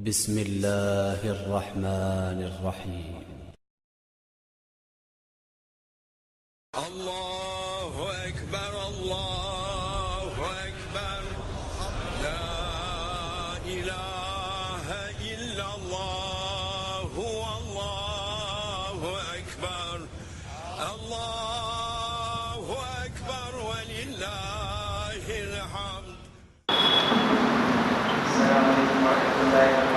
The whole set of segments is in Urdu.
بسم الله الرحمن الرحيم. الله أكبر الله أكبر لا إله إلا الله والله أكبر الله أكبر ولله الحمد. السلام عليكم ورحمة الله وبركاته.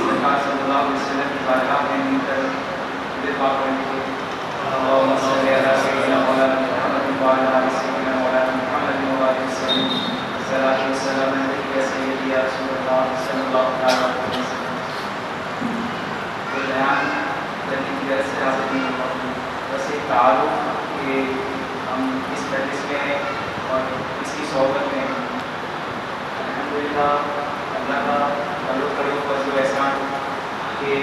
سرکار صلی اللہ علیہ وسلم کی بارگاہ میں مل کر دعا کریں گے. اللهم صل على سيدنا مولانا محمد وعلى آل سيدنا مولانا محمد وبارك وسلم. صلاة والسلام عليك يا سيدي يا رسول الله صلی اللہ علیہ وسلم. بیان کرنے کی غرض سے حاضر ہوئی بس ایک تعارف کہ ہم اس مجلس میں ہیں اور اس کی صحبت میں الحمدللہ اللہ کا تعلق کرو فضل و احسان کہ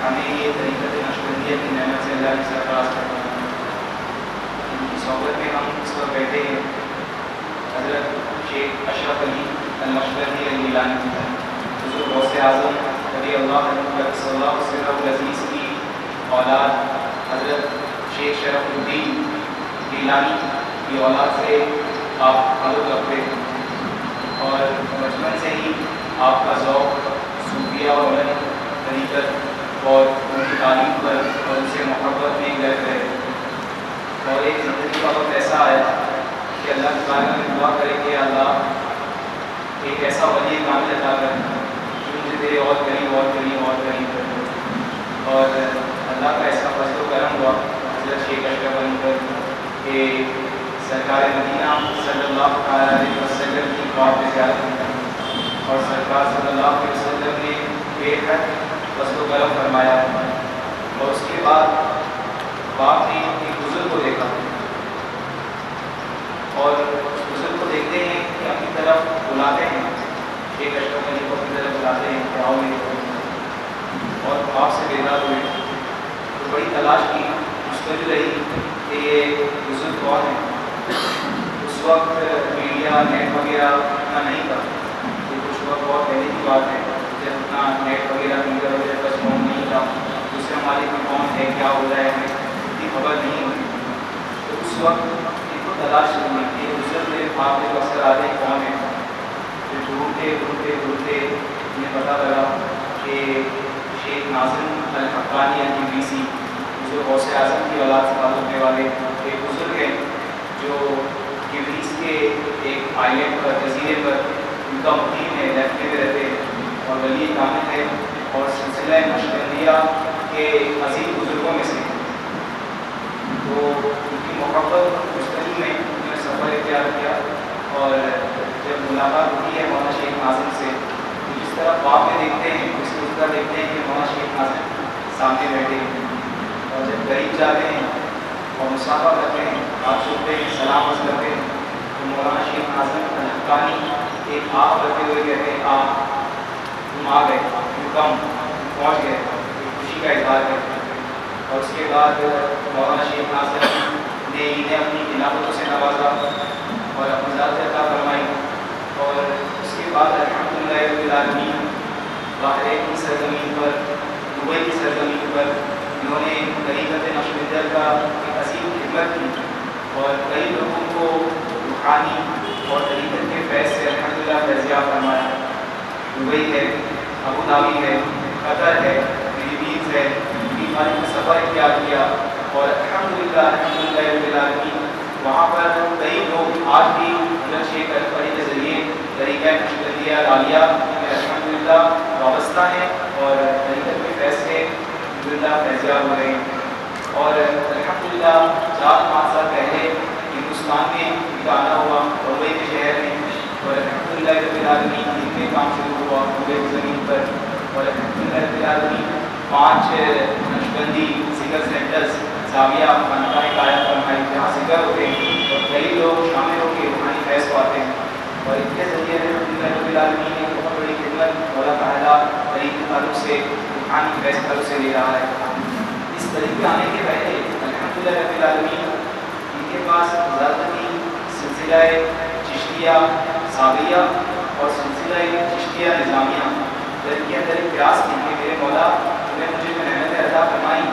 ہمیں یہ طریقت نقشبندیہ کی نعمت سے اللہ کی سرفراز کرتا ہے. ان کی صحبت میں ہم اس وقت بیٹھے ہیں حضرت شیخ اشرف علی النقشبندی الگیلانی حضور غوث اعظم رضی اللہ عنہ صلی اللہ علیہ العزیز کی اولاد حضرت شیخ شرف الدین گیلانی کی اولاد سے آپ تعلق رکھتے ہیں اور بچپن سے ہی آپ کا ذوق صوفیہ اور علم طریقت اور ان کی تعلیم پر اور ان سے محبت میں غرق رہے. اور ایک زندگی کا وقت ایسا آیا کہ اللہ کی بارگاہ میں دعا کرے کہ اللہ ایک ایسا ولی کامل عطا کر جو مجھے تیرے اور قریب اور قریب اور قریب کر. اور اللہ کا ایسا فضل و کرم ہوا حضرت شیخ اشرف علی پر کہ سرکار مدینہ صلی اللہ علیہ وسلم کی بات پہ زیارت کی اور سرکار صلی اللہ علیہ وسلم نے بے حد فضل و کرم فرمایا. اور اس کے بعد باپ نے ایک بزرگ کو دیکھا اور اس بزرگ کو دیکھتے ہیں کہ اپنی طرف بلاتے ہیں شیخ اشرف علی کو اپنی طرف بلاتے ہیں کہ آؤ میرے کو اور آپ سے بیدار ہوئے تو بڑی تلاش کی مستقل رہی کہ یہ بزرگ کون ہے. اس وقت میڈیا نیٹ وغیرہ اتنا نہیں تھا کہ کچھ وقت بہت پہلے کی بات ہے جب اتنا نیٹ وغیرہ میڈیا وغیرہ کا فون نہیں تھا. دوسرے ممالک میں کون ہے کیا ہو رہا ہے ہمیں اتنی خبر نہیں ہوتی. تو اس وقت ان کو تلاش شروع ہوئی کہ بزرگ میرے خواب میں جو اکثر آتے ہیں کون ہے. پھر ڈھونڈتے ڈھونڈتے ڈھونڈتے انہیں پتہ لگا کہ شیخ ناظم الحقانی NTPC جو غوث اعظم کی اولاد سے تعلق رکھنے والے ایک بزرگ ہیں جو کیویز کے ایک آئلینڈ پر جزیرے پر ان کا مقیم ہے لیفٹے میں رہتے ہیں اور ولی کامل ہے اور سلسلہ نقشبندیہ کے عظیم بزرگوں میں سے. تو ان کی محبت مستقل میں انہوں نے سفر اختیار کیا اور جب ملاقات ہوتی ہے مولانا شیخ ناظم سے تو جس طرح باپ میں دیکھتے ہیں اس کو اس طرح دیکھتے ہیں کہ مولانا شیخ ناظم سامنے بیٹھے ہیں اور جب قریب جاتے ہیں اور مسافہ کرتے ہیں آپ سنتے ہیں سلام عرض کرتے ہیں تو مولانا شیخ ناظم الحقانی ایک آپ کرتے ہوئے کہتے ہیں آپ تم آ گئے تم کم پہنچ گئے خوشی کا اظہار کرتے ہیں. اور اس کے بعد مولانا شیخ ناظم نے انہیں اپنی عنایتوں سے نوازا اور اپنی ذات عطا فرمائی. اور اس کے بعد الحمدللہ رب العالمین باہر کی سرزمین پر دبئی کی سرزمین پر انہوں نے طریقت نقشبندیہ کا ایک عظیم خدمت کی اور کئی لوگوں کو روحانی اور طریقت کے فیض سے الحمدللہ فیضیاب فرمایا. دبئی ہے، ابو دھابی ہے، قطر ہے، فلپینز ہے، ان ممالک میں سفر اختیار کیا اور الحمدللہ رب العالمین وہاں پر کئی لوگ آج بھی حضرت شیخ اشرف علی کے ذریعے طریقہ نقشبندیہ عالیہ میں الحمدللہ وابستہ ہیں اور طریقت کے فیض سے الحمدللہ فیضیاب ہو رہے ہیں. اور الحمدللہ 4-5 سال پہلے ہندوستان میں ان کا آنا ہوا ممبئی کے شہر میں اور الحمدللہ رب العالمین ان میں کام شروع ہوا ممبئی کی زمین پر. اور الحمدللہ رب العالمین 5 نقشبندی ذکر سینٹرز زاویہ خانقاہ قائم فرمائی جہاں ذکر ہوتے ہیں اور کئی لوگ شامل ہو کے روحانی فیض پاتے ہیں. اور ان کے ذریعے الحمدللہ رب العالمین نے بہت بڑی خدمت مولا تعالیٰ طریقے تعلق سے روحانی فیض تعلق سے لے رہا ہے. اس طریقے آنے کے پہلے الحمدللہ رب العالمین ان کے پاس ذاتی سلسلہ چشتیہ چشتیہ صابیہ اور سلسلہ چشتیہ نظامیہ، ان کے اندر ایک پیاس تھی کہ میرے مولا تمہیں مجھے نعمت عطا فرمائی،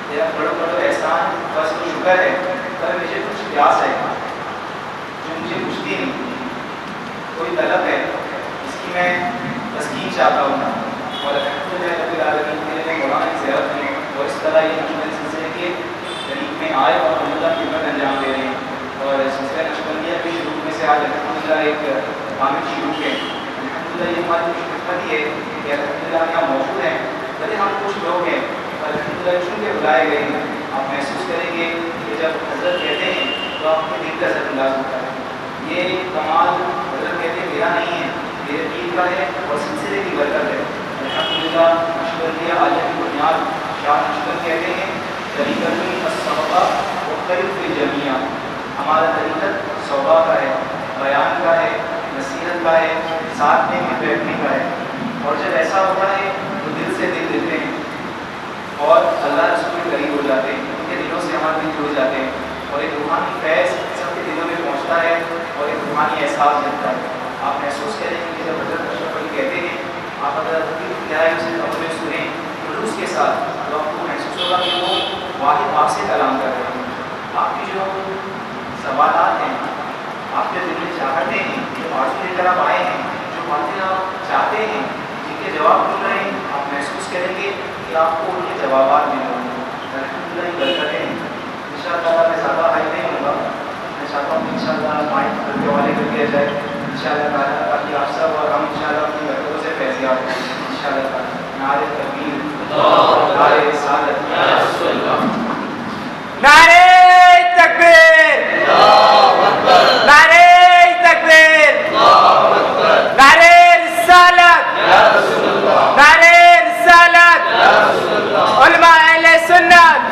تیرا بڑو بڑو احسان بس تو شکر ہے، پر مجھے کچھ پیاس ہے جو مجھے بجھتی نہیں، کوئی طلب ہے جس کی میں تسکین چاہتا ہوں، اور الحمدللہ رب العالمین کے لیے مولانا کی زیارت میں اور اس طرح یہ نقشبندی سلسلے کے طریق میں آئے اور الحمدللہ خدمت انجام دے رہے ہیں، اور سلسلہ نقشبندیہ کے شروع میں سے آج الحمدللہ ایک کامل شروع ہے۔ الحمدللہ یہ ہماری خوش قسمتی ہے کہ الحمدللہ ہم یہاں موجود ہیں، بھلے ہم کچھ لوگ ہیں الحمدللہ چونکہ بلائے گئے ہیں۔ آپ محسوس کریں گے کہ جب حضرت کہتے ہیں تو آپ کے دل کا اثر انداز ہوتا ہے، یہ کمال حضرت کہتے ہیں میرا نہیں ہے، میرے دین کا ہے اور سلسلے کی برکت ہے۔ الحمدللہ نقشبندیہ عالیہ کی بنیاد شاہ نقشبند کہتے ہیں طریقت الصحبہ مختلف الجمیع، ہمارا طریقت صحبہ کا ہے، بیان کا ہے، نصیحت کا ہے، ساتھ میں بیٹھنے کا ہے، اور جب ایسا ہوتا ہے تو دل سے دل دیتے ہیں اور اللہ رسول کے قریب ہو جاتے ہیں، ان کے دلوں سے ہمارے دل جڑ جاتے ہیں، اور ایک روحانی فیض سب کے دلوں میں پہنچتا ہے اور ایک روحانی احساس ملتا ہے۔ آپ محسوس کریں گے کہ جب حضرت اشرف علی کہتے ہیں، آپ اگر اپنی گہرائی سے اپنے سنیں خلوص کے ساتھ، تو آپ کو محسوس ہوگا کہ وہ واحد آپ سے کلام کر رہے ہیں۔ آپ کی جو سوالات ہیں، آپ کے دل میں چاہتے ہیں، جو آرزو لے کر آپ آئے ہیں، جو باتیں آپ چاہتے ہیں، جن کے جواب مل رہے ہیں، آپ محسوس کریں گے کہ آپ کو ان کے جوابات مل رہے ہیں۔ الحمدللہ یہ برکتیں ہیں۔ انشاءاللہ میں زیادہ ہائی نہیں ہوں گا، میں چاہتا ہوں کہ انشاءاللہ مائک کے حوالے کر دیا جائے انشاءاللہ تعالیٰ، تاکہ آپ سب اور ہم انشاءاللہ اپنی برکتوں سے فیضیاب ہوں انشاءاللہ تعالیٰ۔ نعرہ تکبیر، نعرہ رسالت، نعرہ تکبیر، نعرہ تکبیر، نعرہ رسالت، نعرہ رسالت، علماء اہل سنت۔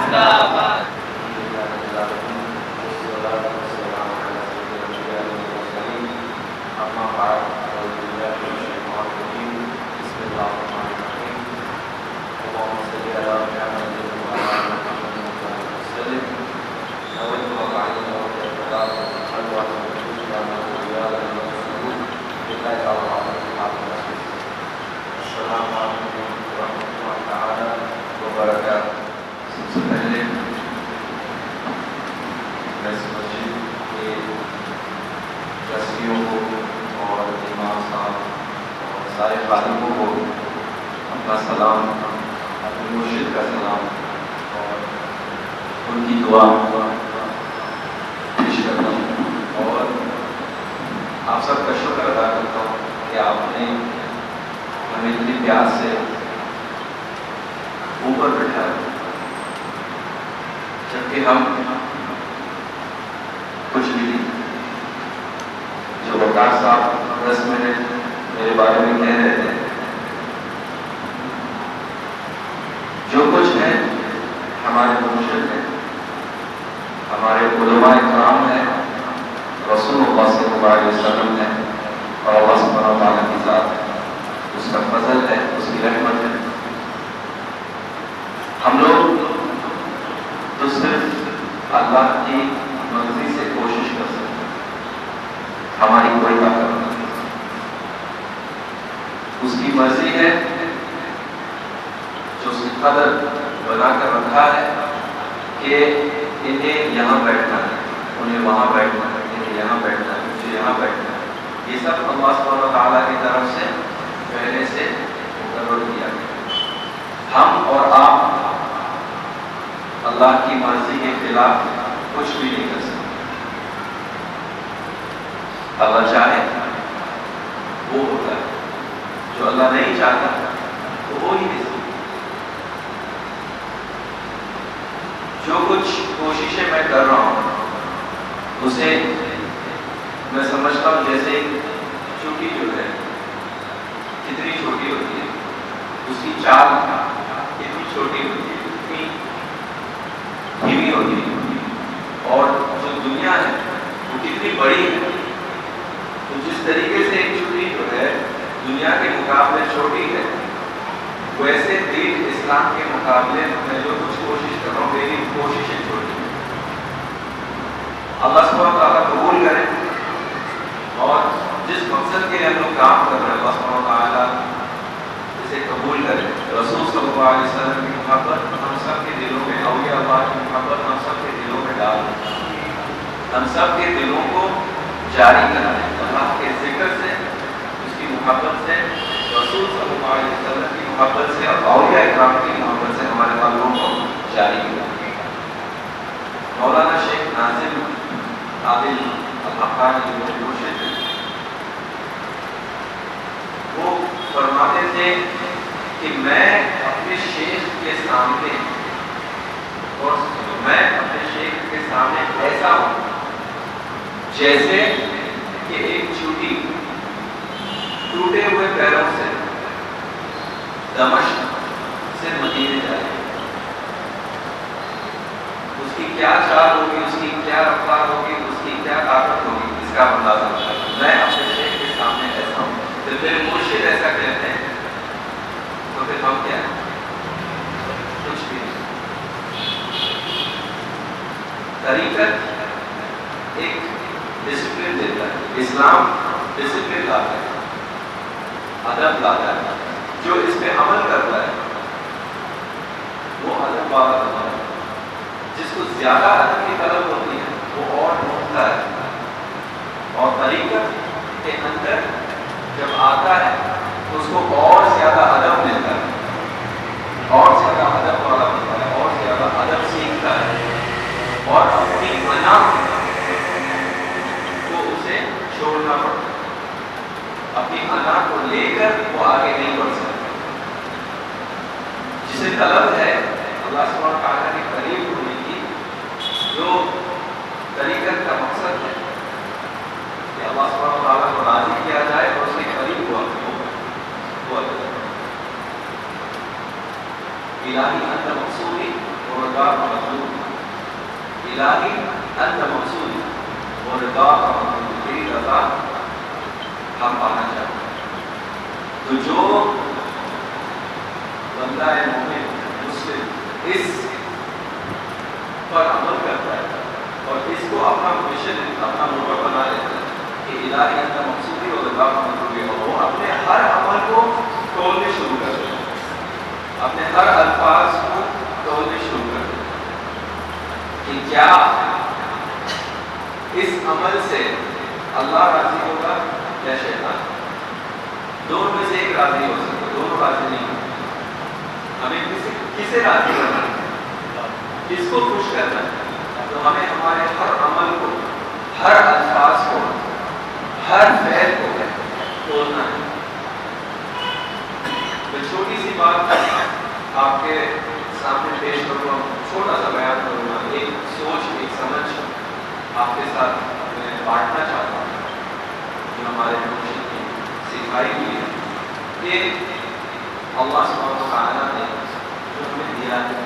سارے خادموں کو اپنا سلام، اپنے مرشد کا سلام اور ان کی دعا پیش کرتا ہوں، اور آپ سب کا شکر ادا کرتا ہوں کہ آپ نے ہمیں اتنی پیار سے اوپر بٹھایا، جبکہ ہم کچھ بھی نہیں۔ جو وقار صاحب 10 منٹ میرے بارے میں کہہ رہے تھے، جو کچھ ہے ہمارے مرشد ہیں، ہمارے علماء اکرام ہیں، رسول اللہ صلی اللہ علیہ وسلم ہے، اور اللہ سبحانہ و تعالیٰ کی ذات، اس کا فضل ہے، اس کی رحمت ہے۔ ہم لوگ تو صرف اللہ کی مرضی سے کوشش کر سکتے ہیں، ہماری کوئی طاقت نہیں، اس کی مرضی ہے جو اس کی قدر بنا کر رکھا ہے کہ انہیں یہاں بیٹھنا ہے، انہیں وہاں بیٹھنا ہے، انہیں یہاں بیٹھنا ہے، مجھے یہاں بیٹھنا ہے۔ یہ سب اللہ سبحانہ و تعالیٰ کی طرف سے پہلے سے مقرر کیا گیا۔ ہم اور آپ اللہ کی مرضی کے خلاف کچھ بھی نہیں کر سکتے۔ اللہ چاہے وہ ہوتا ہے، جو اللہ نہیں چاہتا تو وہ ہی نہیں سکتا۔ جو کچھ کوششیں میں کر رہا ہوں اسے میں سمجھتا ہوں جیسے چوٹی جو ہے کتنی چھوٹی ہوتی ہے، اس کی چال کتنی چھوٹی ہوتی ہے، کتنی دھیمی ہوتی ہے، اور جو دنیا ہے وہ کتنی بڑی ہے۔ تو جس طریقے سے ایک چوٹی جو ہے دنیا کے مقابلے چھوٹی ہے، ویسے دین اسلام کے مقابلے میں جو کچھ کوشش کر رہا ہوں میری کوششیں چھوٹی ہیں۔ اللہ سبحانہ و تعالیٰ قبول کرے، اور جس مقصد کے لیے ہم لوگ کام کر رہے ہیں اللہ سبحانہ وتعالیٰ اسے قبول کرے. رسول صلی اللہ علیہ وسلم کی محبت ہم سب کے دلوں میں، اولیاء اللہ کی محبت ہم سب کے دلوں میں ڈال دیں. ہم سب کے دلوں کو جاری کرائیں اللہ کے ذکر سے، اس کی محبت سے، رسول صلی اللہ علیہ وسلم کی محبت سے اور اولیاء کرام کی محبت سے ہمارے قلبوں کو جاری کرائیں. مولانا شیخ ناظم عادل الحقانی جو مرشد ہیں، وہ فرماتے تھے کہ میں اپنے شیخ کے سامنے اور میں اپنے شیخ کے سامنے ایسا ہوں جیسے کہ ایک چوٹی ٹوٹے ہوئے پیروں سے دمشق سے مدینے جائے. اس کی کیا چال ہوگی، اس کی کیا رفتار ہوگی، اس کی کیا طاقت ہوگی، اس کا اندازہ ہوتا ہے. میں اپنے شیخ کے سامنے ایسا ہوں. جب میرے مرشد ایسا کہتے ہیں تو پھر ہم کیا ہیں؟ کچھ بھی نہیں. طریقت ایک ڈسپلن دیتا ہے، اسلام ڈسپلن لاتا ہے، ادب لاتا ہے. جو اس پہ عمل کرتا ہے وہ ادب والا بنتا ہے. جس کو زیادہ ادب کی طلب ہوتی ہے وہ اور ڈھونڈتا ہے. اور طریقت کے اندر جب آتا ہے تو اس کو اور زیادہ ادب ملتا ہے، اور زیادہ ادب والا بنتا ہے، اور زیادہ ادب سیکھتا ہے. اور اپنی انا کو اسے چھوڑنا پڑتا ہے. اپنی انا کو لے کر وہ آگے نہیں بڑھ سکتا. جسے طلب ہے اللہ سبحانہ وتعالیٰ کے قریب ہونے کی، جو طریقت کا مقصد ہے کہ اللہ سبحانہ وتعالیٰ کو راضی کیا جائے اور اس کے قریب ہوا وہ الہی انت مقصودی ورضا مطلوب. الہی انت مقصودی ورضا مطلوب، تیری رضا ہم پانا چاہتے ہیں. تو جو بندہ مومن مسلم اس پر عمل کرتا ہے اور اس کو اپنا مشن، اپنا موٹو بنا لیتا ہے کہ الہی انت مقصودی اور رضا مطلوبی، اور وہ اپنے ہر عمل کو تولنے شروع کر دیتا ہے، اپنے ہر الفاظ کو تولنے شروع کر دیتا ہے کہ کیا اس عمل سے اللہ راضی ہوگا یا شیطان. دونوں میں سے ایک راضی ہو سکتا ہے، دونوں راضی نہیں ہوتے. ہمیں کسے راضی کرنا ہے، کس کو خوش کرنا ہے. تو ہمیں ہمارے ہر عمل کو، ہر الفاظ کو، ہر فعل کو تولنا ہے. میں چھوٹی سی بات آپ کے سامنے پیش کروں گا، چھوٹا سا بیان کروں گا. ایک سوچ، ایک سمجھ آپ کے ساتھ میں بانٹنا چاہتا ہوں جو ہمارے مرشد کی سکھائی ہوئی ہے کہ اللہ سبحانہ وتعالیٰ نے جو ہمیں دیا ہے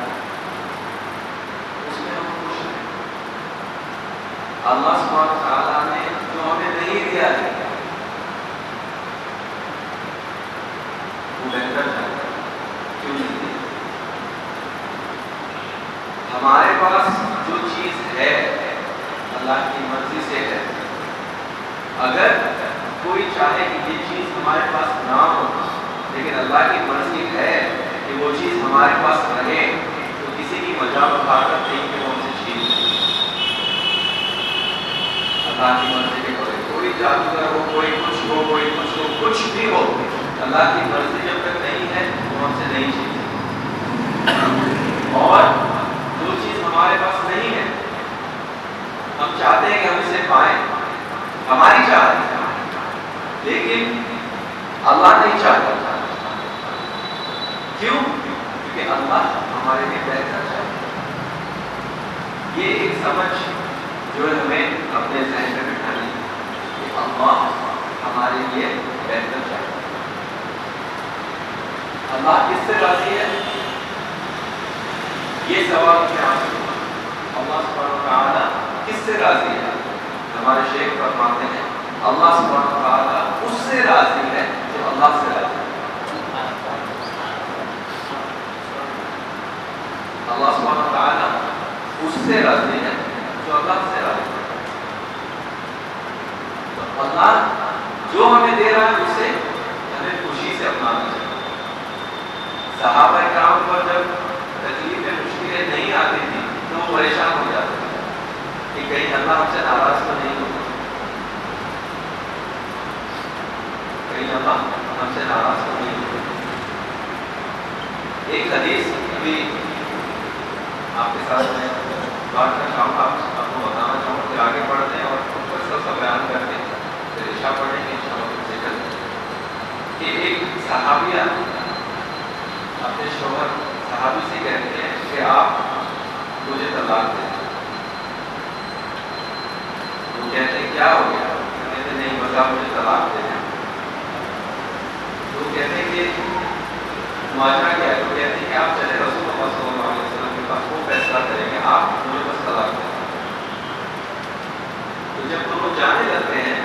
اس میں ہم خوش ہیں. اللہ سبحانہ وتعالیٰ نے جو ہمیں نہیں دیا ہے وہ بہتر ہے. کیوں نہیں دیا؟ ہمارے پاس جو چیز ہے اللہ کی مرضی سے ہے. اگر کوئی چاہے کہ یہ چیز ہمارے پاس نہ ہو لیکن اللہ کی مرضی ہے کہ وہ چیز ہمارے پاس رہے، تو کسی کی مجال و طاقت نہیں کہ وہ ہم سے چھین لے. اللہ کی مرضی کے بغیر کوئی جادوگر ہو، کوئی کچھ ہو، کوئی کچھ ہو، کچھ بھی ہو، اللہ کی مرضی جب تک نہیں ہے وہ ہم سے نہیں چھین سکتے. اور جو چیز ہمارے پاس نہیں ہے ہم چاہتے ہیں کہ ہم اسے پائیں، ہماری چاہت ہے، لیکن اللہ نہیں چاہتا. کیوں؟ کیونکہ اللہ ہمارے لیے بہتر چاہتا ہے. یہ ایک سمجھ جو ہمیں اپنے ذہن میں بٹھانی ہے کہ اللہ ہمارے لیے بہتر چاہتا ہے. اللہ کس سے راضی ہے؟ یہ سوال میں آپ سے اللہ سبحانہ وتعالیٰ کس سے راضی ہے؟ ہمارے شیخ فرماتے ہیں اللہ سبحانہ وتعالیٰ اس سے راضی ہے جو اللہ سے راضی ہے. اللہ سبحانہ وتعالیٰ اس سے راضی ہے جو اللہ سے راضی ہے. تو اللہ جو ہمیں دے رہا ہے اسے ہمیں خوشی سے اپنانا چاہیے. صحابہ کرام پر جب تکلیفیں مشکلیں نہیں آتی تھی تو وہ پریشان ہو جاتے تھے کہ کہیں اللہ ہم سے ناراض تو نہیں ہوتا, کہیں اللہ ہم سے ناراض تو نہیں ہوتا. ایک حدیث ابھی آپ کے ساتھ میں بات کرنا چاہوں گا, آپ کو بتانا چاہوں گا, پھر آگے پڑھتے ہیں اور مختصر سا بیان کرتے ہیں, پھر عشاء پڑھیں گے انشاءاللہ سے کرتے ہیں. کہ ایک صحابیہ اپنے شوہر صحابی سے کہتے ہیں کہ آپ مجھے طلاق دیں. وہ کہتے ہیں کیا ہو گیا؟ کہتے ہیں نہیں بس آپ مجھے طلاق دے دیں. وہ کہتے ہیں کہ معاشرہ کیا ہے؟ تو کہتے ہیں کہ آپ چلے رسول اللہ صلی اللہ علیہ وسلم کے پاس, وہ فیصلہ کریں گے, آپ مجھے بس طلاق دیں. تو جب دونوں جانے لگتے ہیں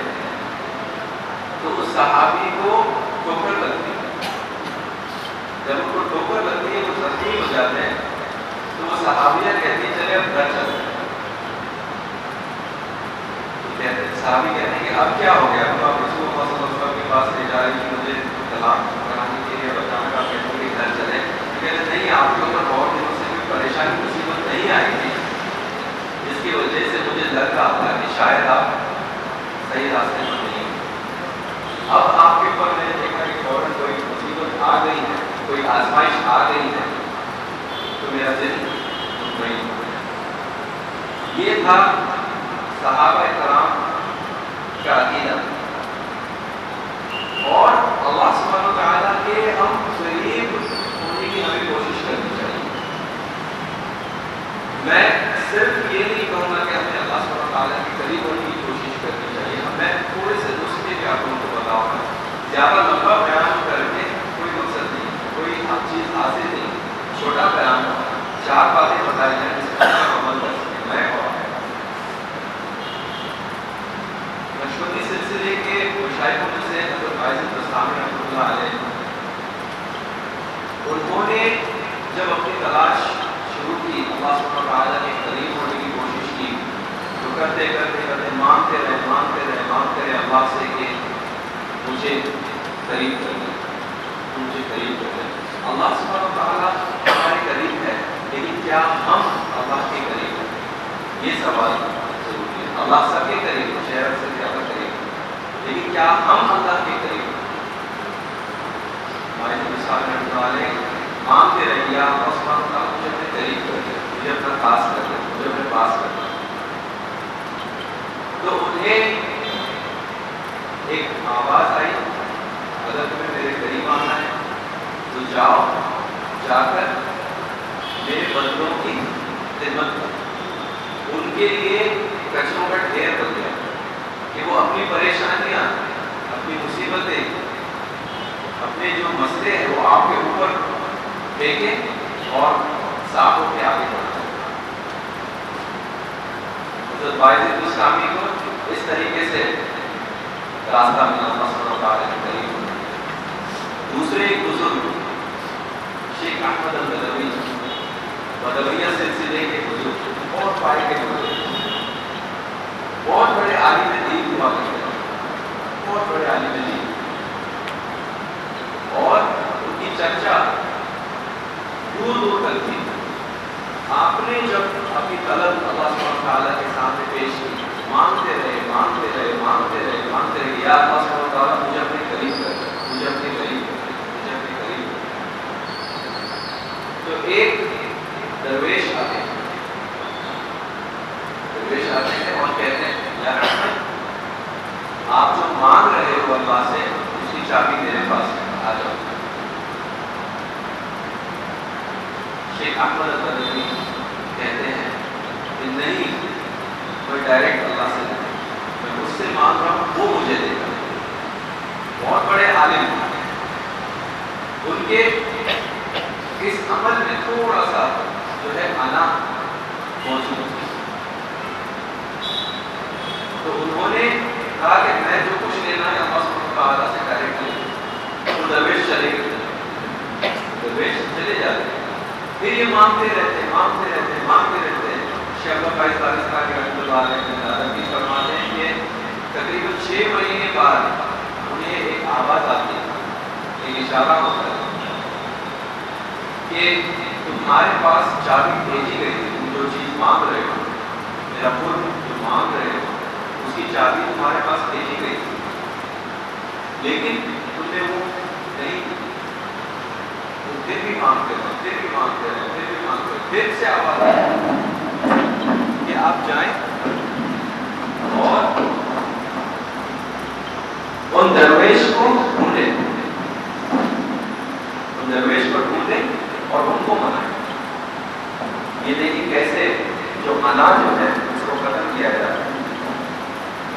تو اس صحابی کو ٹھوکر لگتی ہے. جب ان کو ٹھوکر لگتی ہے وہ زخمی ہو جاتے ہیں تو وہ صحابیہ کہتی ہیں چلے اب گھر چلتے ہیں. صحابی کہتے ہیں کہ اب کیا ہو گیا؟ تو آپ رسول اللہ صلی اللہ علیہ وسلم کے پاس لے جا رہی کہ مجھے طلاق کرانے کے لیے بچانا کا کہتے ہیں کہ گھر چلیں. کہتے ہیں نہیں, آپ کے اوپر بہت دنوں سے کوئی پریشانی مصیبت نہیں آئی تھی جس کی وجہ سے مجھے لگ رہا تھا کہ شاید آپ صحیح راستے پر نہیں ہیں. اب آپ کے اوپر میں نے دیکھا کہ فوراً کوئی مصیبت آ گئی ہے, کوئی آزمائش آ گئی ہے, تو میرا دل مطمئن ہو گیا. یہ تھا صحابہ کرام کا عقیدہ. اور اللہ سبحانہ وتعالیٰ کے ہم قریب ہونے کی ہمیں کوشش کرنی چاہیے. میں صرف یہ نہیں کہوں گا کہ ہمیں اللہ سبحانہ وتعالیٰ کے قریب ہونے کی کوشش کرنی چاہیے. میں تھوڑے سے نسخے بھی آپ کو بتاؤں گا, زیادہ لمبا بیان کر کے کوئی مقصد نہیں, کوئی چیز حاصل نہیں, چھوٹا بیان, 4 باتیں بتائی جائیں جس پر عمل کر سکیں میں. اور مشہوری سلسلے کے مشائخوں میں سے حضرت فائز بستامی رحمۃ اللہ علیہ, انہوں نے جب اپنی تلاش شروع کی, اللہ سبحانہ وتعالیٰ کے قریب ہونے کی کوشش کی, تو کرتے مانگتے رہے اللہ سے کہ مجھے قریب کر دیں, مجھے قریب کر دیں. اللہ سبحانہ وتعالیٰ ہمارے قریب ہے, لیکن کیا ہم اللہ کے قریب ہیں؟ یہ سوال ضروری ہے. اللہ سب کے قریب, شہر سے زیادہ قریب, لیکن کیا ہم اللہ کے قریب ہیں؟ ہمارے مثال رہنے والے مانگتے رہیے اللہ سبحانہ وتعالیٰ مجھے اپنے قریب کر دیں, مجھے اپنا خاص کر دیں, مجھے اپنے پاس کر دیں. تو انہیں ایک آواز آئی, اگر تمہیں میرے قریب آنا ہے تو جاؤ, جا کر میرے بندوں کی خدمت کرو. ان کے لیے کچروں کا ڈھیر بن گیا کہ وہ اپنی پریشانیاں, اپنی مصیبتیں, اپنے جو مسئلے ہیں وہ آپ کے اوپر پھینکیں اور صاف ہو کے آگے بڑھیں. حضرت فائز بستامی کو اس طریقے سے راستہ ملا اللہ صلی اللہ علیہ وسلم. دوسرے ایک بزرگ شیخ احمد البدوی, بدویہ سلسلے کے بزرگ, بہت پائے کے بزرگ, بہت بڑے عالم دین ہوا کرتے ہیں, بہت بڑے عالم دین, اور ان کی چرچا دور دور تک تھی. آپ نے جب اپنی طلب اللہ سبحانہ وتعالیٰ کے سامنے پیش کی, مانگتے رہے یا اللہ سبحانہ وتعالیٰ مجھے اپنے قریب کر, مجھے اپنے قریب کر, مجھے اپنے قریب کر. تو ایک درویش آتے ہیں اور کہتے ہیں یا احمد, آپ جو مانگ رہے ہو اللہ سے اس کی چابی میرے پاس ہے, آ جاؤ. شیخ احمد البدوی کہتے ہیں کہ نہیں, میں ڈائریکٹ اللہ سے نہیں, میں اس سے مانگ رہا ہوں, وہ مجھے دے گا. بہت بڑے عالم, ان کے اس عمل میں تھوڑا سا جو ہے انا موجود ہے. تو انہوں نے کہا کہ میں جو کچھ لینا ہے اللہ سبحانہ وتعالیٰ سے ڈائریکٹ لے. تو درویش چلے گئے, درویش چلے جاتے ہیں, پھر یہ مانگتے رہتے ہیں. شیخ فائز رحمۃ اللہ علیہ فرماتے ہیں کہ تقریباً 6 مہینے اشارہ ہوتا ہے کہ تمہارے پاس چابی بھیجی گئی تھی، تم جو چیز مانگ رہے ہو، میرا پور جو مانگ رہے ہو اس کی چابی تمہارے پاس بھیجی گئی تھی، لیکن تم نے وہ نہیں، تم پھر بھی مانگتے رہے، پھر بھی مانگتے رہے، پھر بھی مانگتے رہے، پھر سے آواز آئی کہ آپ جائیں اور ان درویش کو ڈھونڈیں، ان درویش کو ڈھونڈیں اور ان کو منائیں۔ یہ دیکھیں کیسے جو انا جو ہے اس کو ختم کیا جاتا ہے۔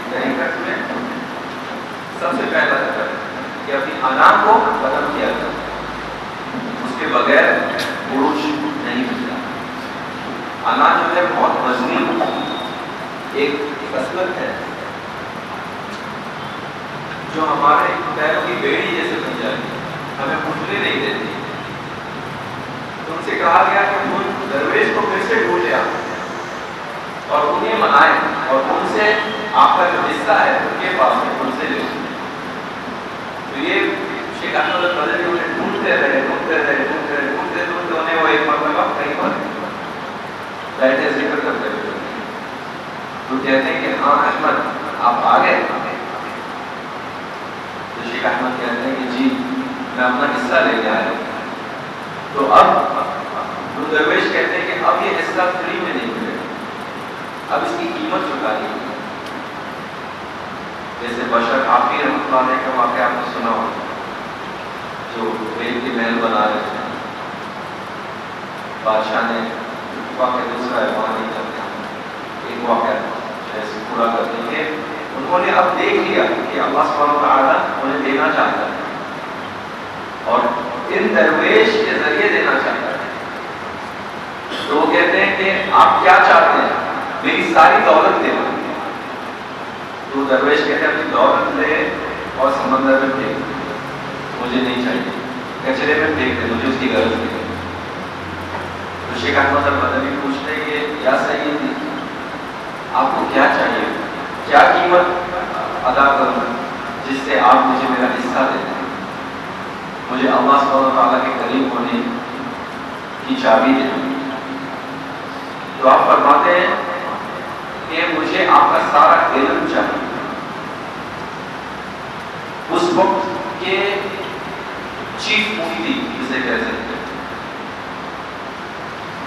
حقیقت میں سب سے پہلا ہے کہ اپنی انا کو ختم کیا جاتا ہے، اس کے بغیر عروج نہیں ملتا۔ انا جو ہے بہت مضبوط ایک خصلت ہے جو ہمارے پیروں کی بیڑی جیسے بن جاتی ہے، ہمیں اٹھنے نہیں دیتی۔ تو ان سے کہا گیا کہ تم درویش کو پھر سے ڈھونڈ لے آؤ اور انہیں منائیں اور ان سے آپ کا جو حصہ ہے ان کے پاس میں ان سے لے۔ تو یہ شیخ احمد البدوی انہیں ڈھونڈتے رہے انہیں وہ ایک مرتبہ کہیں پر بیٹھے ذکر کرتے ہوئے تو کہتے ہیں کہ ہاں احمد آپ آ گئے؟ تو شیخ احمد کہتے ہیں کہ جی میں اپنا حصہ لے کے آیا۔ تو اب درویش کہتے ہیں کہ اب یہ حصہ فری میں نہیں ملے، اب اس کی قیمت چکانی ہے۔ جیسے بشر حافظ رحمۃ اللہ علیہ کا واقعہ آپ نے سنا ہو، جو ریل کے محل بنا رہے تھے، بادشاہ نے واقعہ دوسرا ہے وہاں نہیں کرتے، ایک واقعہ جیسے پورا کرتے ہیں کہ انہوں نے اب دیکھ لیا کہ اللہ سبحانہ و تعالیٰ انہیں دینا چاہتا ہے اور ان درویش کے ذریعے دینا چاہتا ہے۔ تو وہ کہتے ہیں کہ آپ کیا چاہتے ہیں؟ میری ساری دولت دے دو۔ تو درویش کہتے ہیں اپنی دولت لے اور سمندر میں پھینک دے، مجھے نہیں چاہیے، کچرے میں پھینک دے، مجھے اس کی غرض نہیں۔ تو شیخ احمد البدوی پوچھتے ہیں کہ یا سیدی آپ کو کیا چاہیے، کیا قیمت ادا کروں جس سے آپ مجھے میرا حصہ دے دیں، مجھے اللہ سبحانہ تعالیٰ کے قریب ہونے کی چابی دیں۔ تو آپ فرماتے ہیں کہ مجھے آپ کا سارا علم چاہیے۔ اس وقت کے چیف مفتی جسے کہہ سکتے ہیں،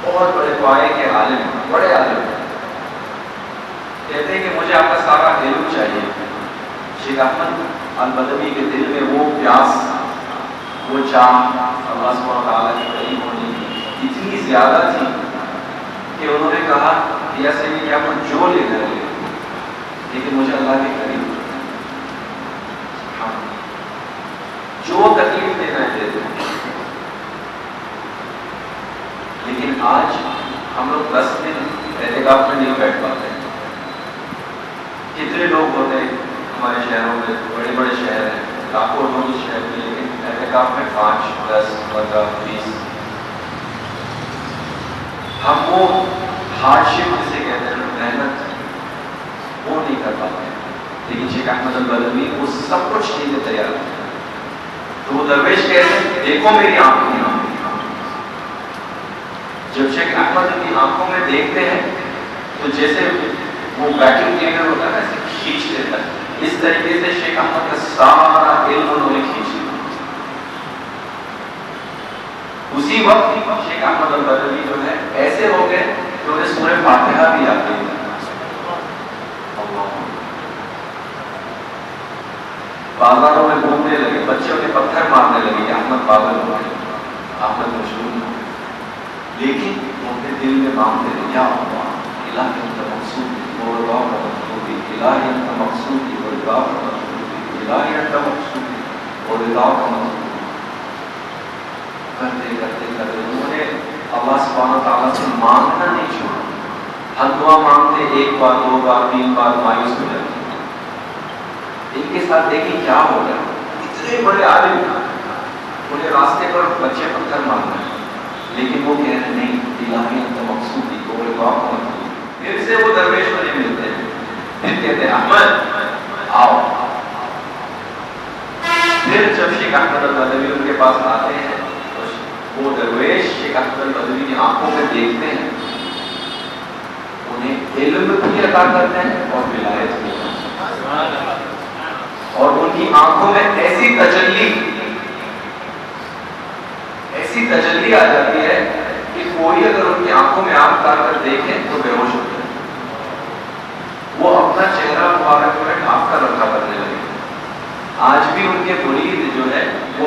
بہت بڑے پائے کے عالم، بڑے عالم کہتے ہیں کہ مجھے آپ کا سارا علم چاہیے۔ شیخ احمد البدوی کے دل میں وہ پیاس، وہ چاہ اللہ سبحانہ تعالیٰ کے قریب ہونے کی اتنی زیادہ تھی کہ انہوں نے کہا کہ یا سیدی آپ کو جو لینا ہے لیکن مجھے اللہ کے قریب جو تکلیف دینا ہے دے دو۔ لیکن آج ہم لوگ 10 دن اعتکاف میں نہیں بیٹھ پاتے۔ کتنے لوگ ہوتے ہیں ہمارے شہروں میں، بڑے بڑے شہر ہیں، لاکھوں لوگ اس شہر میں، لیکن اعتکاف میں 5, 10, 15, 20 ہم وہ ہارڈ شپ جسے کہتے ہیں محنت وہ نہیں کر پاتے۔ لیکن شیخ احمد البدوی وہ سب کچھ نہیں تیار ہے۔ تو وہ درویش کہتے ہیں دیکھو میری آنکھوں میں۔ جب شیخ احمد کی آنکھوں میں دیکھتے ہیں تو جیسے وہ ویکیوم کلینر ہوتا ہے ایسے کھینچ لیتا ہے۔ اس طریقے سے شیخ احمد کا سارا علم انہوں نے کھینچ لیا۔ اسی وقت شیخ احمد البدوی جو ہے ایسے ہو گئے کہ انہیں سورہ فاتحہ بھی آتی ہے۔ بازاروں میں گھومنے لگے، بچے انہیں پتھر مارنے لگے کہ احمد پاگل ہو گئے، احمد مشہور ہو گئے۔ لیکن وہ اپنے دل میں مانگتے رہے یا اللہ الہی انت مقصودی ورضا مقصودی، الہی انت مقصودی ورضا مقصودی، الہی انت مقصودی ورضا مقصودی۔ کرتے کرتے کرتے انہوں نے اللہ سبحانہ تعالیٰ سے مانگنا نہیں چھوڑا۔ ہر دعا مانگتے 1 بار 2 بار 3 بار مایوس ہو جاتے۔ ان کے ساتھ دیکھیں کیا ہو گیا، اتنے بڑے عالم انہیں راستے پر بچے پتھر مارنا ہے، لیکن وہ کہہ رہے نہیں الہی انت مقصودی ورضا مقصودی۔ پھر سے وہ درویش کو نہیں ملتے ہیں، پھر کہتے ہیں احمد آؤ۔ پھر جب شیخ احمد البدوی ان کے پاس آتے ہیں تو وہ درویش شیخ احمد البدوی کی آنکھوں میں دیکھتے ہیں، انہیں علم بھی عطا کرتے ہیں اور ولایت بھی، اور ان کی آنکھوں میں ایسی تجلی آ جاتی ہے کہ کوئی اگر ان کی آنکھوں میں آنکھ ڈال کر دیکھے تو بے ہوش ہوتے ہیں، وہ اپنا چہرہ مبارک میں ڈھانپ کر رکھا کرنے لگے۔ آج بھی ان کے مرید جو ہے وہ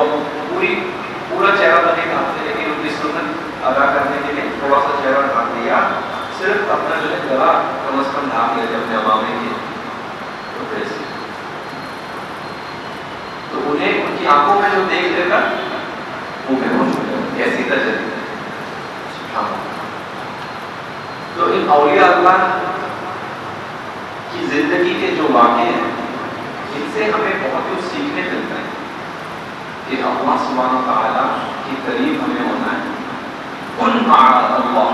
پورا چہرہ تو نہیں ڈھانپتے، لیکن ان کی سنت ادا کرنے کے لیے تھوڑا سا چہرہ ڈھانپ دیا، صرف اپنا جو ہے گلا کم از کم ڈھانپ لیتے اپنے امامے کے کپڑے سے، تو انہیں ان کی آنکھوں میں جو دیکھ لے کر وہ بے ہوش ہو جائے، ایسی تجلی۔ تو ان اولیاء اللہ کی زندگی کے جو واقعے ہیں ان سے ہمیں بہت کچھ سیکھنے ملتا ہے کہ اللہ سبحانہ و تعالیٰ کے قریب ہمیں ہونا ہے۔ کن مع اللہ،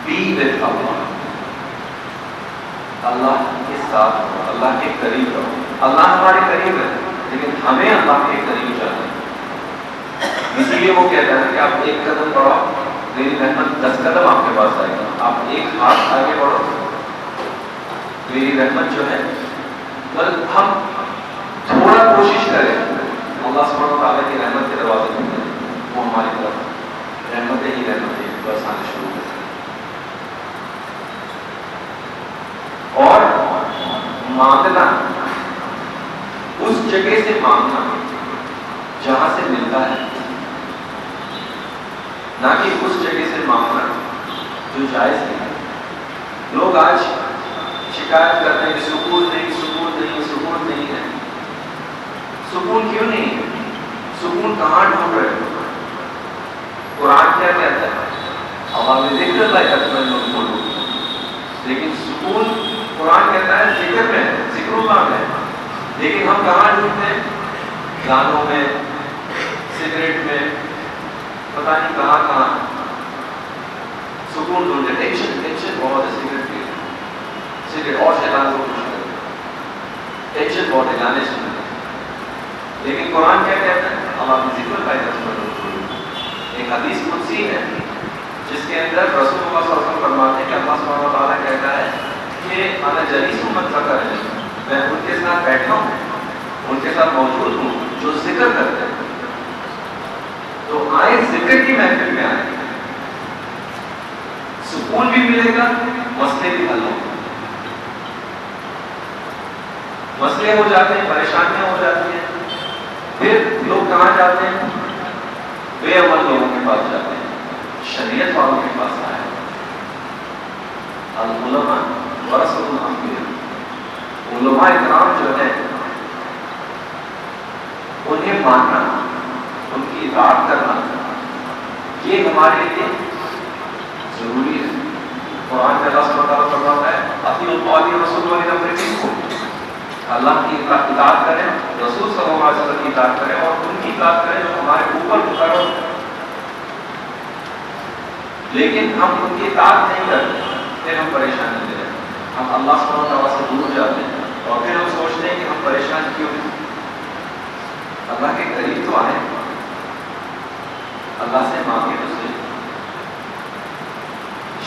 بی ود اللہ، اللہ کے ساتھ رہو، اللہ کے قریب رہو۔ اللہ ہمارے قریب ہے لیکن ہمیں اللہ کے قریب جانا ہے، اسی لیے وہ کہتا ہے کہ آپ ایک قدم بڑھاؤ میری رحمت 10 قدم آپ کے پاس آئے گا، آپ ایک ہاتھ آگے بڑھو میری رحمت جو ہے، بل ہم تھوڑا کوشش کریں اللہ سبحانہ و تعالیٰ کی رحمت کے دروازے کھولیں، وہ ہماری طرف رحمتیں ہی رحمتیں بس آنے شروع ہو جائیں۔ اور مانگنا اس جگہ سے مانگنا جہاں سے ملتا ہے، نہ کہ اس جگہ سے مانگنا جو جائز نہیں۔ لوگ آج شکایت کرتے ہیں کہ سکون نہیں، سکون نہیں، سکون نہیں ہے۔ سکون کیوں نہیں ہے؟ سکون کہاں ڈھونڈ رہے ہو؟ قرآن کیا کہتا ہے؟ عوام ذکر اللہ یطمئن القلوب، لیکن سکون قرآن کہتا ہے ذکر میں، ذکر اللہ میں، لیکن ہم کہاں ڈھونڈتے ہیں؟ گانوں میں، سگریٹ میں، پتہ نہیں کہاں کہاں سکون ڈھونڈتے۔ ٹینشن بہت ہے سگریٹ اور شیطان کو خوش کرتے، ٹینشن بہت ہے گانے سنتے، لیکن قرآن کیا کہتا ہے؟ اللہ ذکر کا ایک حدیث قدسی ہے جس کے اندر رسول اللہ صلی اللہ علیہ وسلم فرماتے ہیں کہ اللہ سبحانہ و تعالیٰ کہتا ہے کہ انا جلیس من ذکر، میں ان کے ساتھ بیٹھا ہوں، ان کے ساتھ موجود ہوں جو ذکر کرتے ہیں۔ تو آئے ذکر کی محفل میں آئے، سکون بھی ملے گا، مسئلے بھی حل ہوں گے۔ مسئلے ہو جاتے ہیں، پریشانیاں ہو جاتی ہیں، پھر لوگ کہاں جاتے ہیں؟ بے عمل لوگوں کے پاس جاتے ہیں، شریعت والوں کے پاس آئے۔ العلماء ورثۃ الانبیاء، علماء اکرام جو ہیں انہیں ماننا، ان کی اطاعت کرنا، یہ ہمارے لیے ضروری ہے۔ قرآن میں اللہ سبحانہ وتعالیٰ فرماتا ہے اطیعوا اللہ ورسولہ ولی امر منکم، اللہ کی اطاعت کریں، رسول صلی اللہ علیہ وسلم کی اطاعت کریں، اور ان کی اطاعت کریں جو ہمارے اوپر مقرر ہے۔ لیکن ہم ان کی اطاعت نہیں کرتے، پھر ہم پریشان ہوتے ہیں، ہم اللہ سبحانہ وتعالیٰ سے دور جاتے ہیں، اور پھر ہم سوچتے ہیں کہ ہم پریشان کیوں ہیں؟ اللہ کے قریب تو آئیں، اللہ سے مانگے تو صحیح۔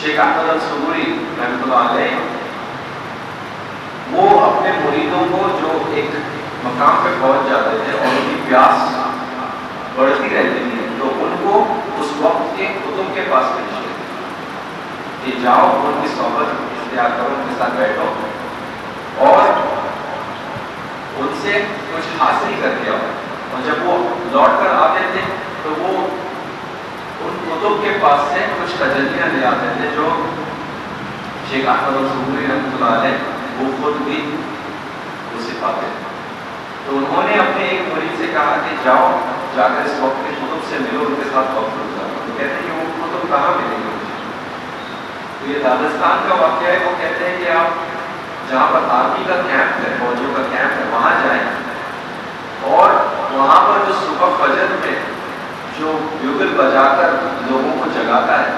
شیخ احمد الصبوری رحمۃ اللہ علیہ وہ اپنے مریدوں کو جو ایک مقام پہ پہنچ جاتے تھے اور ان کی پیاس بڑھتی رہتی تھی تو ان کو اس وقت کے کتب کے پاس بھیجتے کہ جاؤ ان کی صحبت اختیار کرو، ان کے ساتھ بیٹھو اور ان سے کچھ حاصل کر کے آؤ۔ اور جب وہ لوٹ کر آتے تھے تو وہ ان کتب کے پاس سے کچھ تجلیاں لے آتے تھے جو شیخ احمد الصبوری رحمۃ اللہ علیہ وہ خود بھی وہ سکھاتے تھے۔ تو انہوں نے اپنے ایک مرید سے کہا کہ جاؤ جا کر اس وقت کے کتب سے ملو، ان کے ساتھ وقت گزارو۔ تو کہتے ہیں کہ وہ کتب کہاں ملیں گے مجھے؟ تو یہ داغستان کا واقعہ ہے۔ وہ کہتے ہیں کہ آپ جہاں پر آرمی کا کیمپ ہے، فوجیوں کا کیمپ ہے، وہاں جائیں اور وہاں پر جو صبح فجر میں جو بیوگل بجا کر لوگوں کو جگاتا ہے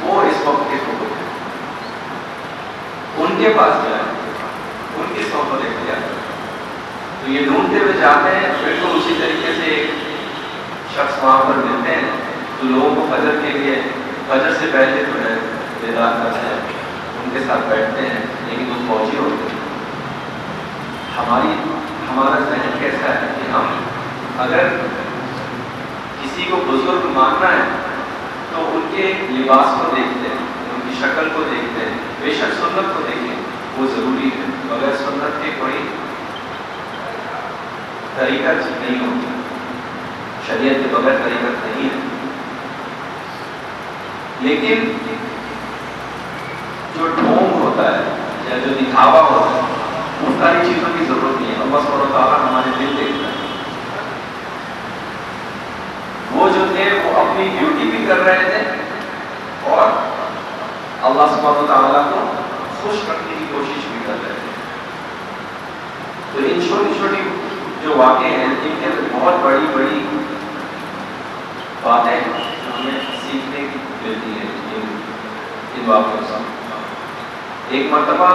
وہ اس وقت کے کتب ہیں، ان کے پاس جائیں، ان کی صحبت اختیار کریں۔ تو یہ ڈھونڈتے ہوئے جاتے ہیں، بالکل اسی طریقے سے ایک شخص وہاں پر ملتے ہیں تو لوگوں کو فجر کے لیے فجر سے پہلے جو ہے بیدار کرتے ہیں، ان کے ساتھ بیٹھتے ہیں، لیکن وہ فوجی ہوتے ہیں۔ ہمارا ذہن کیسا ہے کہ ہم اگر کسی کو بزرگ ماننا ہے تو ان کے لباس کو دیکھتے ہیں، ان کی شکل کو دیکھتے ہیں، بے شک سنت کو دیکھیں، وہ ضروری ہے، بغیر سنت کے کوئی طریقہ نہیں ہوتا، شریعت کے بغیر طریقہ نہیں ہے۔ لیکن جو ڈھونگ ہوتا ہے یا جو دکھاوا ہوتا ہے ان ساری چیزوں کی ضرورت نہیں ہے۔ اللہ سبحانہ و تعالیٰ ہمارے دل دیکھتا ہے۔ وہ جو تھے وہ اپنی ڈیوٹی بھی کر رہے تھے اور اللہ سبحانہ و تعالیٰ کو خوش کرنے کی کوشش بھی کر رہے تھے۔ تو ان چھوٹی چھوٹی جو واقعے ہیں ان کے بہت بڑی بڑی باتیں ہمیں سیکھنے کی ملتی ہیں ان واقعوں سے۔ ایک مرتبہ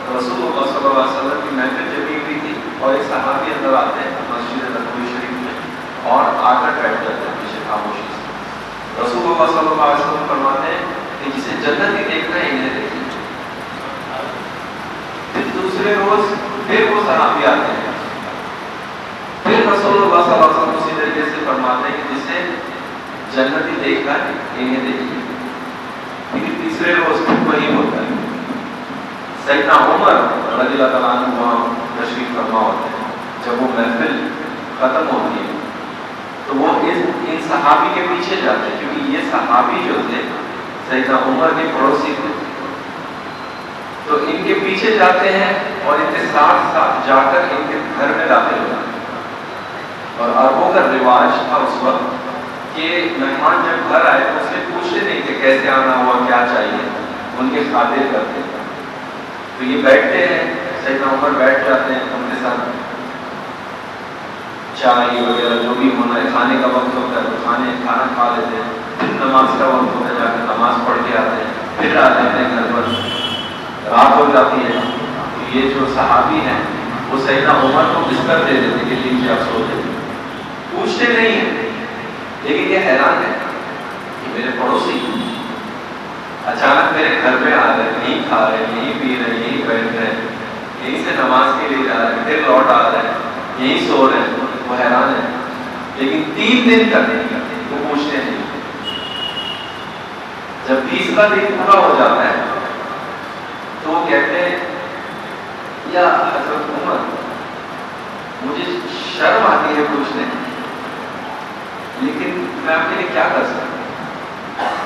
رسول اللہ صلی اللہ علیہ وسلم کی محفل جمی ہوئی تھی اور ایک صحابی اندر آتے ہیں مسجد نبوی شریف میں اور آ کر بیٹھ جاتے ہیں پیچھے خاموشی سے۔ رسول اللہ صلی اللہ علیہ وسلم فرماتے ہیں کہ جسے جنت ہی دیکھنا ہے انہیں دیکھیں۔ پھر دوسرے روز پھر وہ صحابی آتے ہیں، پھر رسول اللہ صلی اللہ علیہ وسلم اسی طریقے سے فرماتے ہیں کہ جسے جنت ہی دیکھنا ہے انہیں دیکھیں۔ پھر تیسرے روز پھر وہی ہوتا ہے۔ سیدنا عمر رضی اللہ تعالیٰ عنہ وہاں تشریف فرما ہوتے ہیں۔ جب وہ محفل ختم ہوتی ہے تو وہ ان صحابی کے پیچھے جاتے ہیں، کیونکہ یہ صحابی جو تھے سیدنا عمر کے پڑوسی تھے، تو ان کے پیچھے جاتے ہیں اور ان کے ساتھ ساتھ جا کر ان کے گھر میں داخل ہوتے ہیں۔ اور عربوں کا رواج تھا اس وقت کہ مہمان جب گھر آئے تو اس سے پوچھتے نہیں کہ کیسے آنا ہوا، کیا چاہیے، ان کے خاطر کرتے تھے۔ تو یہ بیٹھتے ہیں، سیدنا عمر بیٹھ جاتے ہیں ان کے ساتھ، چائے وغیرہ جو بھی ہونا ہے، کھانے کا وقت ہوتا ہے تو کھانا کھا لیتے ہیں، پھر نماز کا وقت ہوتا ہے جا کے نماز پڑھ کے آتے ہیں، پھر آتے ہیں گھر پر، رات ہو جاتی ہے۔ تو یہ جو صحابی ہیں وہ سیدنا عمر کو بستر دے دیتے کہ لیجیے آپ سو جائیں، پوچھتے نہیں ہیں۔ لیکن یہ حیران ہے کہ میرے پڑوسی اچانک میرے گھر میں آ رہے، یہیں کھا رہے، یہیں پی رہے، یہیں بیٹھ رہے، یہیں سے نماز کے لیے جا رہے، پھر لوٹ آ رہے ہیں، یہیں سو رہے ہیں۔ وہ حیران ہے، لیکن 3 دن تک وہ پوچھتے نہیں۔ جب 20واں دن پورا ہو جاتا ہے تو وہ کہتے ہیں یا حضرت عمر مجھے شرم آتی ہے پوچھنے، لیکن میں آپ کے لیے کیا کر سکتا ہوں؟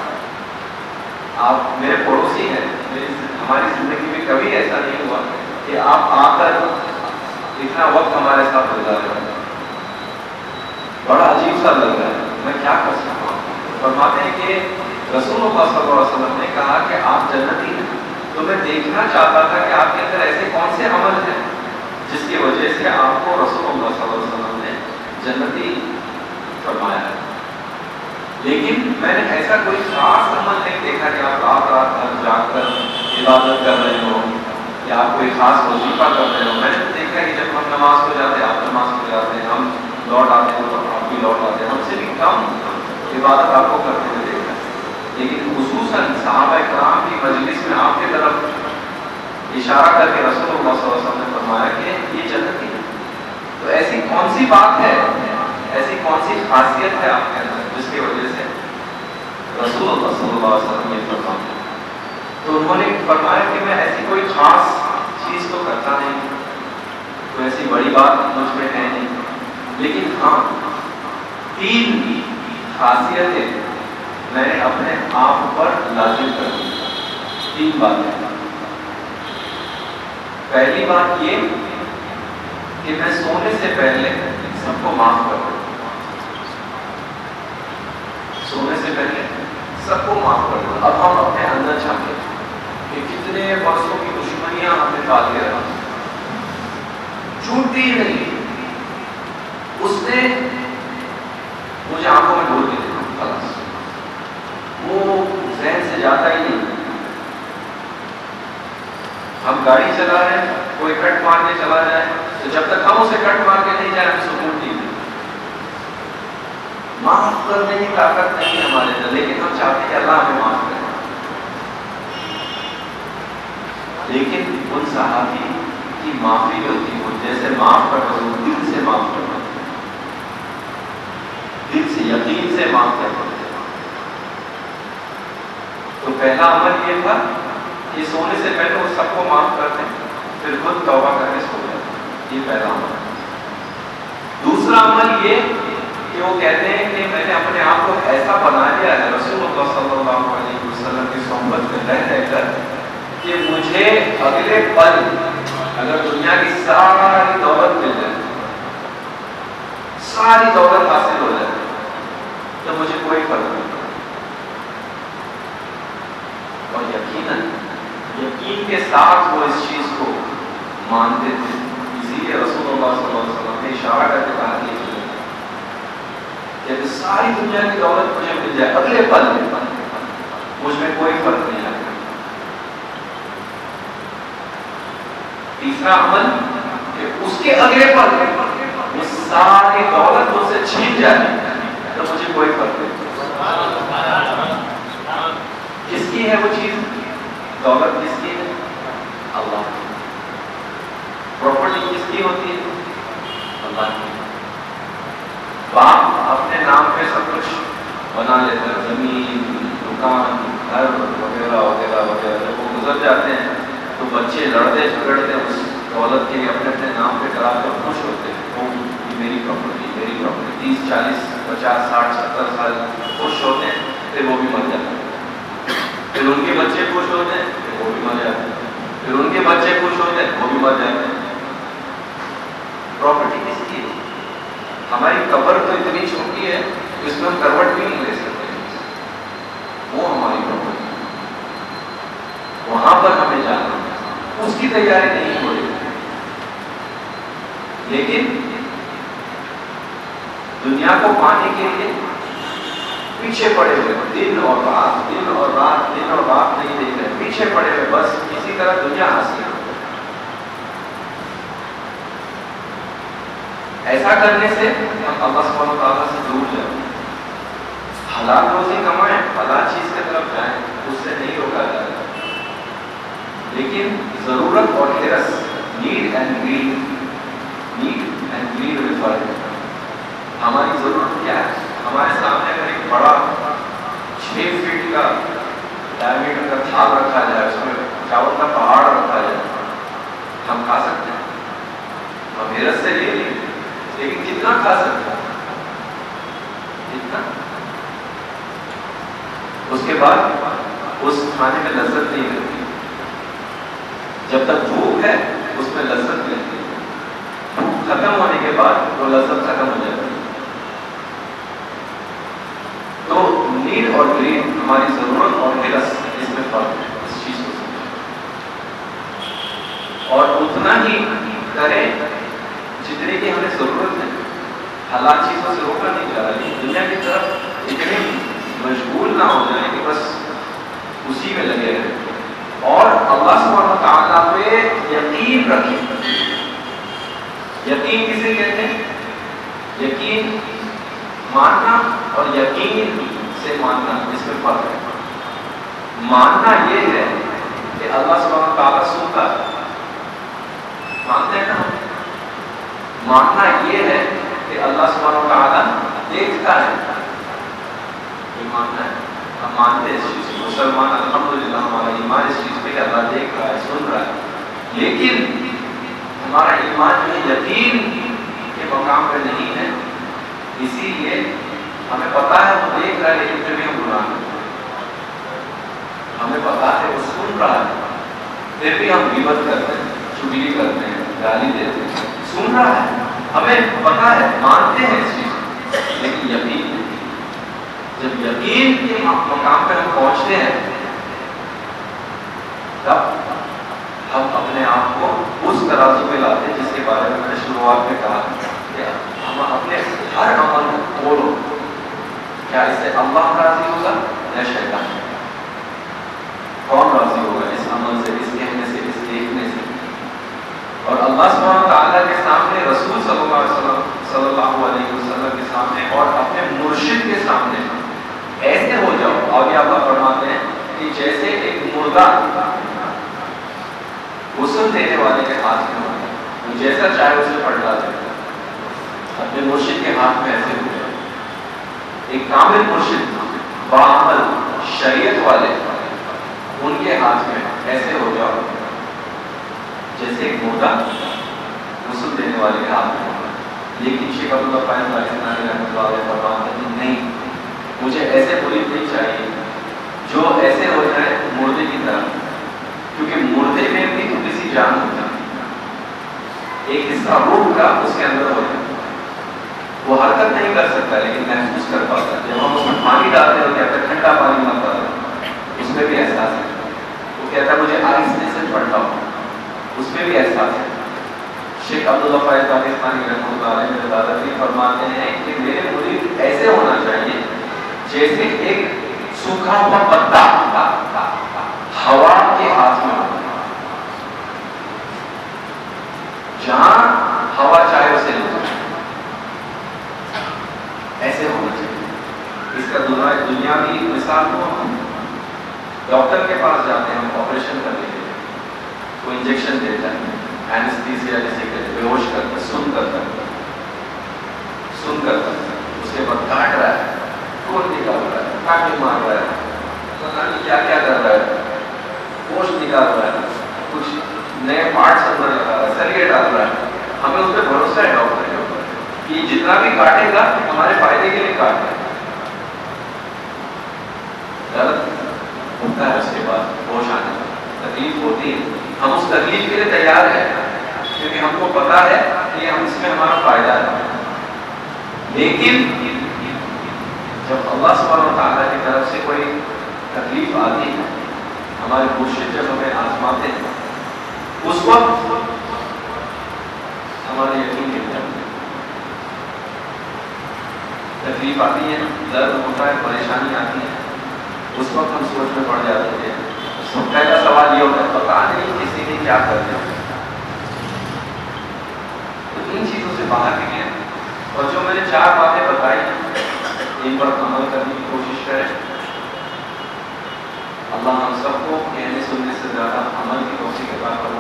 آپ میرے پڑوسی ہیں، ہماری زندگی میں کبھی ایسا نہیں ہوا کہ آپ آ کر اتنا وقت ہمارے ساتھ گزار رہے ہیں، بڑا عجیب سا لگ رہا ہے، میں کیا کر سکتا ہوں؟ فرماتے ہیں کہ رسول اللہ صلی اللہ علیہ وسلم نے کہا کہ آپ جنتی ہیں، تو میں دیکھنا چاہتا تھا کہ آپ کے اندر ایسے کون سے عمل ہیں جس کی وجہ سے آپ کو رسول اللہ صلی اللہ علیہ وسلم نے جنتی فرمایا ہے۔ لیکن میں نے ایسا کوئی خاص عمل نہیں دیکھا کہ آپ رات رات بھر جا کر عبادت کر رہے ہو یا آپ کوئی خاص وظیفہ کر رہے ہو۔ میں نے دیکھا کہ جب ہم نماز کو جاتے ہیں آپ نماز کو جاتے ہیں، ہم لوٹ آتے ہیں تو آپ بھی لوٹ آتے ہیں، ہم سے بھی کم عبادت آپ کو کرتے ہوئے دیکھا ہے۔ لیکن خصوصاً صحابہ کرام کی مجلس میں آپ کی طرف اشارہ کر کے رسول اللہ صلی اللہ علیہ وسلم نے فرمایا کہ یہ جنتی ہے۔ تو ایسی کون سی بات ہے، ایسی کون سی خاصیت ہے آپ کے اندر جس کی وجہ سے رسول اللہ صلی اللہ علیہ وسلم یہ فرماتے ہیں؟ تو انہوں نے فرمایا کہ میں ایسی کوئی خاص چیز تو کرتا نہیں، کوئی ایسی بڑی بات مجھ میں ہے نہیں، لیکن ہاں 3 خاصیتیں میں نے اپنے آپ پر لازم کر دی۔ 3 باتیں۔ پہلی بات یہ کہ میں سونے سے پہلے سب کو معاف کر دوں، سونے سے پہلے سب کو معاف کر دوں۔ اب ہم اپنے اندر جھانکیں کہ کتنے برسوں کی دشمنیاں ہم نے ڈال دیا، چھوٹتی ہی نہیں، اس نے مجھے آنکھوں میں ڈول دیا، خلاص وہ ذہن سے جاتا ہی نہیں۔ ہم گاڑی چلا رہے ہیں، کوئی کٹ مار کے چلا جائے تو جب تک ہم اسے کٹ مار کے نہیں جائیں ہمیں سکون نہیں ملتا. معاف کرنے کی طاقت نہیں ہے ہمارے اندر، لیکن ہم چاہتے ہیں کہ اللہ ہمیں معاف کرے. لیکن ان صحابی کی معافی جو تھی وہ جیسے معاف کرتا وہ دل سے معاف کرتا، دل سے یقین سے معاف کرتا. تو پہلا عمل یہ تھا کہ سونے سے پہلے وہ سب کو معاف کرتے پھر خود توبہ کرنے سو جاتے. یہ پہلا عمل. دوسرا عمل یہ کہ وہ کہتے ہیں کہ میں نے اپنے آپ کو ایسا بنا لیا ہے رسول اللہ صلی اللہ علیہ وسلم کی صحبت میں رہ کر کہ مجھے اگلے پل اگر دنیا کی ساری دولت مل جائے، ساری دولت حاصل ہو جائے تو مجھے کوئی فرق نہیں. اور یقیناً یقین کے ساتھ وہ اس چیز کو مانتے تھے. اسی لیے رسول اللہ صلی اللہ علیہ وسلم نے اشارہ کر کے کہا کہ ساری دنیا کی دولت مجھے مل جائے اگلے پل میں مجھ میں کوئی فرق نہیں آئے. تیسرا عمل کہ اس کے اگلے پل وہ ساری دولت مجھ سے چھین جائے تو مجھے کوئی فرق نہیں. کس کی ہے وہ چیز؟ دولت کس کی ہے؟ اللہ کی. پراپرٹی کس کی ہوتی ہے؟ اللہ کی. باپ اپنے نام پہ سب کچھ بنا لیتے ہیں، زمین، دکان، گھر وغیرہ وغیرہ وغیرہ. جب وہ گزر جاتے ہیں تو بچے لڑتے جھگڑتے اس دولت کے لیے اپنے اپنے نام پہ کرا کر خوش ہوتے ہیں. وہ میری پراپرٹی، میری پراپرٹی. 30 40 50 60 70 سال خوش ہوتے ہیں پھر وہ بھی مر جاتے ہیں. پھر ان کے بچے خوش ہوتے ہیں پھر وہ بھی مر جاتے ہیں. پھر ان کے بچے خوش ہوتے ہیں وہ بھی مر جاتے ہیں. پراپرٹی کس کی ہے؟ ہماری قبر تو اتنی چھوٹی ہے اس میں ہم کروٹ بھی نہیں لے سکتے. وہ ہماری پراپرٹی، وہاں پر ہمیں جانا، اس کی تیاری نہیں ہو رہی. لیکن دنیا کو پانے کے لیے پیچھے پڑے ہوئے دن اور رات دن اور رات دن اور رات نہیں دیکھ رہے، پیچھے پڑے ہوئے بس کسی طرح دنیا حاصل. ایسا کرنے سے ہم اللہ سبحانہ وتعالیٰ سے دور جائیں. حلال روزی کمائیں، حلال چیز کی طرف جائیں، اس سے نہیں روکا جائے. لیکن ضرورت اور حرص، نیڈ اینڈ گریڈ میں فرق ہے. ہماری ضرورت کیا ہے؟ ہمارے سامنے اگر ایک بڑا 6 فٹ کا ڈائمیٹر کا تھال رکھا جائے، اس میں چاول کا پہاڑ رکھا جائے، ہم کھا سکتے ہیں. ہم حرص سے لے لیں لیکن کتنا کھا سکتے ہیں؟ کتنا؟ اس کے بعد اس کھانے میں لذت نہیں رہتی. جب تک بھوک ہے اس میں لذت رہتی ہے. بھوک ختم ہونے کے بعد وہ لذت ختم ہو جاتی ہے. تو نیڈ اور گرید، ہماری ضرورت اور حرص، اس میں فرق ہے. اس چیز کو سمجھیں اور اتنا ہی کریں جتنے کی ہمیں ضرورت ہے. حلال چیزوں سے روکا نہیں جا رہا، لیکن دنیا کی طرف اتنے مشغول نہ ہو جائیں کہ بس اسی میں لگے رہیں. اور اللہ سبحانہ وتعالیٰ پہ یقین رکھیں. یقین کسے کہتے ہیں؟ یقین ماننا اور یقین سے ماننا، اس میں فرق ہے. ماننا یہ ہے کہ اللہ سبحانہ وتعالیٰ سنتا ہے، مانتے ہیں نا. ماننا یہ ہے کہ اللہ سبحانہ وتعالیٰ دیکھتا ہے. یہ ماننا ہے. ہم مانتے ہیں اس چیز کو. مسلمان الحمدللہ ہمارا ایمان اس چیز پہ کہ اللہ دیکھ رہا ہے، سن رہا ہے. لیکن ہمارا ایمان جو یقین کے مقام پہ نہیں ہے. اسی لیے ہمیں پتا ہے وہ دیکھ رہا ہے لیکن پھر بھی ہم گناہ کرتے ہیں. ہمیں پتا ہے وہ سن رہا ہے پھر بھی ہم غیبت کرتے ہیں، چغلی کرتے ہیں، گالی دیتے ہیں. سن رہا ہے، ہمیں پتا ہے، مانتے ہیں اس چیز، لیکن یقین نہیں. جب یقین کے مقام پہ ہم پہنچتے ہیں تب ہم اپنے آپ کو اس ترازو میں لاتے ہیں جس کے بارے میں نے شروعات میں کہا کہ ہم اپنے ہر عمل کو تولو. کیا اس سے اللہ راضی ہوگا یا شیطان؟ کون راضی ہوگا اس عمل سے، اس کہنے سے، اس دیکھنے سے؟ اور اللہ سبحانہ تعالیٰ کے سامنے، رسول صلی اللہ علیہ وسلم کے سامنے اور اپنے مرشد کے سامنے ایسے ہو جاؤ. اور یہ اللہ فرماتے ہیں کہ جیسے ایک مردہ غسل دینے والے کے ہاتھ میں ہوتا ہے، وہ جیسا چاہے اسے پلٹا دیتا ہے، اپنے مرشد کے ہاتھ میں ایسے ہو جاؤ. ایک کامل مرشد، باعمل، شریعت والے، ان کے ہاتھ میں ایسے ہو جاؤ جیسے ایک مردہ غسل دینے والے کے ہاتھ میں ہوگا. لیکن شیخ عبداللہ فیض پاکستانی رحمۃ اللہ علیہ فرماتے ہیں نہیں، مجھے ایسے مرید نہیں چاہیے جو ایسے ہو جائے مردے کی طرح، کیونکہ مردے میں بھی تھوڑی سی جان ہوتا ہے، ایک حصہ روح کا اس کے اندر ہو جاتا ہے، وہ حرکت نہیں کر سکتا لیکن محسوس کر پاتا ہے. جب ہم اس میں پانی ڈالتے ہیں کہتے ہیں ٹھنڈا پانی مت ڈالو، اس میں بھی احساس ہے. وہ کہتا ہے مجھے آہستہ سے پڑھتا ہوں، اس میں بھی احساس ہے. شیخ عبداللہ فیض پاکستانی رحمۃ اللہ علیہ میرے دادا جی فرماتے ہیں کہ میرے مرید ایسے ہونا چاہیے جیسے ایک سوکھا ہوا پتا ہوا کے ہاتھ میں ہوتا ہے، جہاں ہوا چاہے اسے لے جائے، ایسے ہونا چاہیے. اس کا دنیاوی مثال کو ہم ڈاکٹر کے پاس جاتے ہیں آپریشن کرنے کے لیے، وہ انجیکشن دیتا ہے، اینستھیسیا جیسے کہ بے ہوش کرتا ہے، سن کرتا ہے، اس کے بعد کاٹ رہا ہے، خون نکال رہا ہے، کاٹے مار رہا ہے، پتہ نہیں کیا کیا کر رہا ہے، گوشت نکال رہا ہے، کچھ نئے پارٹس اندر لگا رہا ہے، سلیے ڈال رہا ہے. ہمیں اس پہ بھروسہ ہے ڈاکٹر کے اوپر کہ جتنا بھی کاٹے گا ہمارے فائدے کے لیے کاٹے گا. غلط ہوتا ہے، اس کے بعد ہوش آنے کا تکلیف ہوتی ہے. ہم اس تکلیف کے لیے تیار ہیں کیونکہ ہم کو پتا ہے کہ ہم اس میں ہمارا فائدہ ہے. لیکن جب اللہ سبحانہ تعالیٰ کی طرف سے کوئی تکلیف آتی ہے، ہمارے مرشد جب ہمیں آزماتے ہیں، اس وقت ہمارے یقین مل جاتا ہے. تکلیف آتی ہے، درد ہوتا ہے، پریشانی آتی ہے، اس وقت ہم سوچ میں پڑ جاتے ہیں. پہلا سوال یہ ہوتا ہے پتا نہیں کسی نے کیا کر دیا. تو ان چیزوں سے باہر نکلیں اور جو میں نے 4 باتیں بتائی ان پر عمل کرنے کی کوشش کریں. اللہ ہم سب کو کہنے سننے سے زیادہ عمل کی توفیق عطا فرمائے.